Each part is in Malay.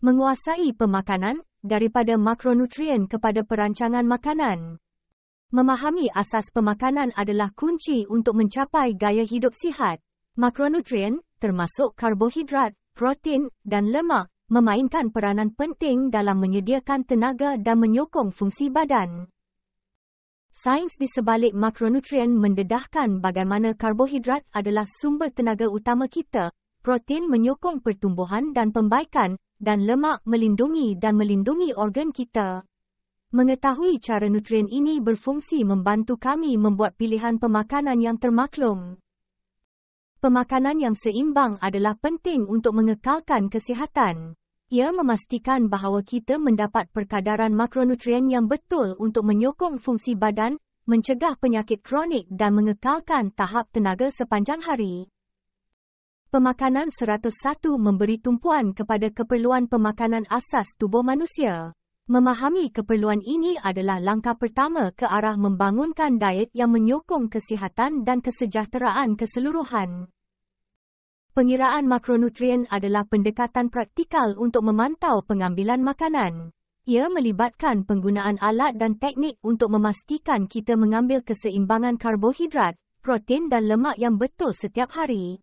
Menguasai pemakanan, daripada makronutrien kepada perancangan makanan. Memahami asas pemakanan adalah kunci untuk mencapai gaya hidup sihat. Makronutrien, termasuk karbohidrat, protein, dan lemak, memainkan peranan penting dalam menyediakan tenaga dan menyokong fungsi badan. Sains di sebalik makronutrien mendedahkan bagaimana karbohidrat adalah sumber tenaga utama kita, protein menyokong pertumbuhan dan pembaikan, dan lemak melindungi organ kita. Mengetahui cara nutrien ini berfungsi membantu kami membuat pilihan pemakanan yang termaklum. Pemakanan yang seimbang adalah penting untuk mengekalkan kesihatan. Ia memastikan bahawa kita mendapat perkadaran makronutrien yang betul untuk menyokong fungsi badan, mencegah penyakit kronik dan mengekalkan tahap tenaga sepanjang hari. Pemakanan 101 memberi tumpuan kepada keperluan pemakanan asas tubuh manusia. Memahami keperluan ini adalah langkah pertama ke arah membangunkan diet yang menyokong kesihatan dan kesejahteraan keseluruhan. Pengiraan makronutrien adalah pendekatan praktikal untuk memantau pengambilan makanan. Ia melibatkan penggunaan alat dan teknik untuk memastikan kita mengambil keseimbangan karbohidrat, protein dan lemak yang betul setiap hari.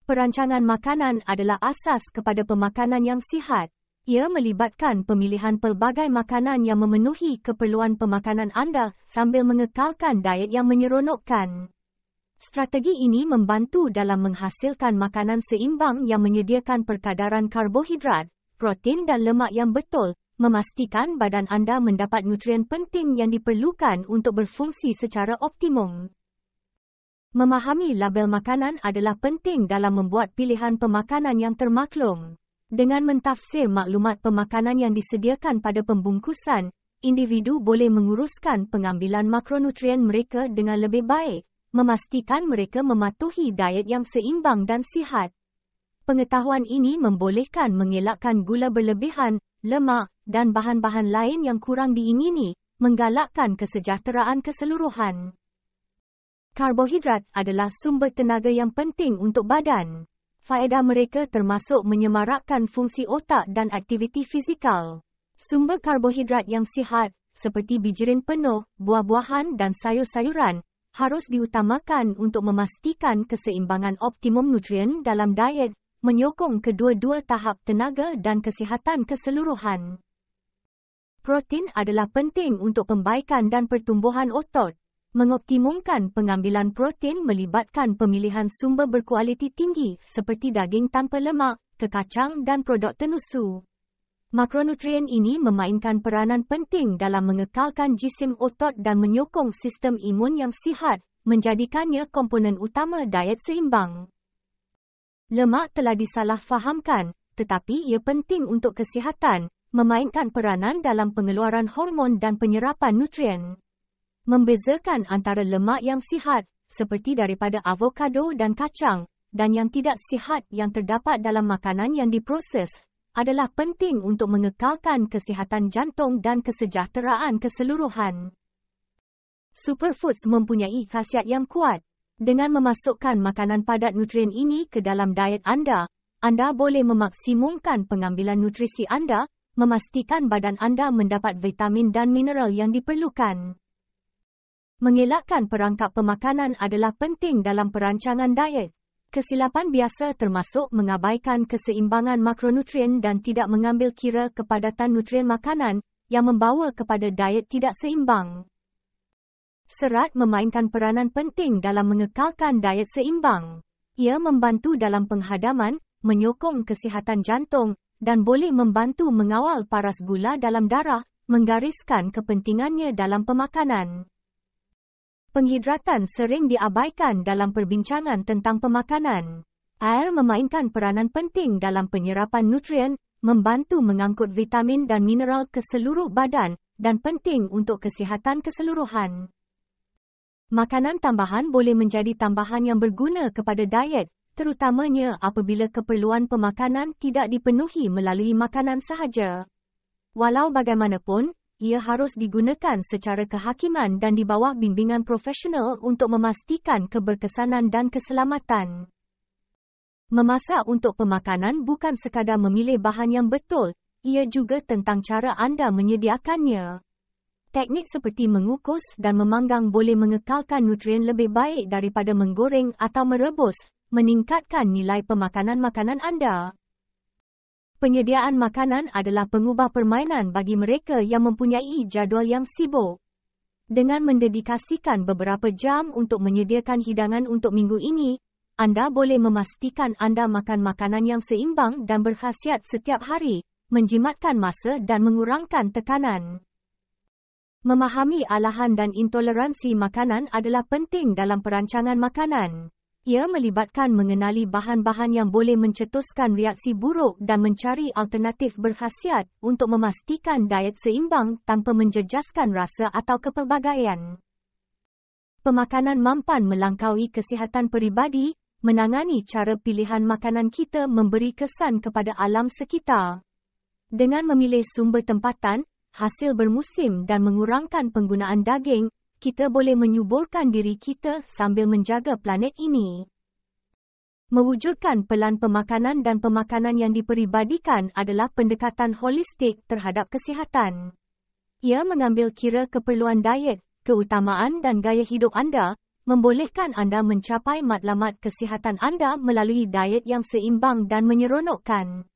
Perancangan makanan adalah asas kepada pemakanan yang sihat. Ia melibatkan pemilihan pelbagai makanan yang memenuhi keperluan pemakanan anda sambil mengekalkan diet yang menyeronokkan. Strategi ini membantu dalam menghasilkan makanan seimbang yang menyediakan perkadaran karbohidrat, protein dan lemak yang betul, memastikan badan anda mendapat nutrien penting yang diperlukan untuk berfungsi secara optimum. Memahami label makanan adalah penting dalam membuat pilihan pemakanan yang termaklum. Dengan mentafsir maklumat pemakanan yang disediakan pada pembungkusan, individu boleh menguruskan pengambilan makronutrien mereka dengan lebih baik, memastikan mereka mematuhi diet yang seimbang dan sihat. Pengetahuan ini membolehkan mengelakkan gula berlebihan, lemak, dan bahan-bahan lain yang kurang diingini, menggalakkan kesejahteraan keseluruhan. Karbohidrat adalah sumber tenaga yang penting untuk badan. Faedah mereka termasuk menyemarakkan fungsi otak dan aktiviti fizikal. Sumber karbohidrat yang sihat, seperti bijirin penuh, buah-buahan dan sayur-sayuran, harus diutamakan untuk memastikan keseimbangan optimum nutrien dalam diet, menyokong kedua-dua tahap tenaga dan kesihatan keseluruhan. Protein adalah penting untuk pembaikan dan pertumbuhan otot. Mengoptimumkan pengambilan protein melibatkan pemilihan sumber berkualiti tinggi seperti daging tanpa lemak, kekacang dan produk tenusu. Makronutrien ini memainkan peranan penting dalam mengekalkan jisim otot dan menyokong sistem imun yang sihat, menjadikannya komponen utama diet seimbang. Lemak telah disalahfahamkan, tetapi ia penting untuk kesihatan, memainkan peranan dalam pengeluaran hormon dan penyerapan nutrien. Membezakan antara lemak yang sihat, seperti daripada avokado dan kacang, dan yang tidak sihat yang terdapat dalam makanan yang diproses, adalah penting untuk mengekalkan kesihatan jantung dan kesejahteraan keseluruhan. Superfoods mempunyai khasiat yang kuat. Dengan memasukkan makanan padat nutrien ini ke dalam diet anda, anda boleh memaksimumkan pengambilan nutrisi anda, memastikan badan anda mendapat vitamin dan mineral yang diperlukan. Mengelakkan perangkap pemakanan adalah penting dalam perancangan diet. Kesilapan biasa termasuk mengabaikan keseimbangan makronutrien dan tidak mengambil kira kepadatan nutrien makanan yang membawa kepada diet tidak seimbang. Serat memainkan peranan penting dalam mengekalkan diet seimbang. Ia membantu dalam penghadaman, menyokong kesihatan jantung, dan boleh membantu mengawal paras gula dalam darah, menggariskan kepentingannya dalam pemakanan. Penghidratan sering diabaikan dalam perbincangan tentang pemakanan. Air memainkan peranan penting dalam penyerapan nutrien, membantu mengangkut vitamin dan mineral ke seluruh badan, dan penting untuk kesihatan keseluruhan. Makanan tambahan boleh menjadi tambahan yang berguna kepada diet, terutamanya apabila keperluan pemakanan tidak dipenuhi melalui makanan sahaja. Walau bagaimanapun, ia harus digunakan secara kehakiman dan di bawah bimbingan profesional untuk memastikan keberkesanan dan keselamatan. Memasak untuk pemakanan bukan sekadar memilih bahan yang betul, ia juga tentang cara anda menyediakannya. Teknik seperti mengukus dan memanggang boleh mengekalkan nutrien lebih baik daripada menggoreng atau merebus, meningkatkan nilai pemakanan makanan anda. Penyediaan makanan adalah pengubah permainan bagi mereka yang mempunyai jadual yang sibuk. Dengan mendedikasikan beberapa jam untuk menyediakan hidangan untuk minggu ini, anda boleh memastikan anda makan makanan yang seimbang dan berkhasiat setiap hari, menjimatkan masa dan mengurangkan tekanan. Memahami alahan dan intoleransi makanan adalah penting dalam perancangan makanan. Ia melibatkan mengenali bahan-bahan yang boleh mencetuskan reaksi buruk dan mencari alternatif berkhasiat untuk memastikan diet seimbang tanpa menjejaskan rasa atau kepelbagaian. Pemakanan mampan melangkaui kesihatan peribadi, menangani cara pilihan makanan kita memberi kesan kepada alam sekitar. Dengan memilih sumber tempatan, hasil bermusim dan mengurangkan penggunaan daging, kita boleh menyuburkan diri kita sambil menjaga planet ini. Mewujudkan pelan pemakanan dan pemakanan yang diperibadikan adalah pendekatan holistik terhadap kesihatan. Ia mengambil kira keperluan diet, keutamaan dan gaya hidup anda, membolehkan anda mencapai matlamat kesihatan anda melalui diet yang seimbang dan menyeronokkan.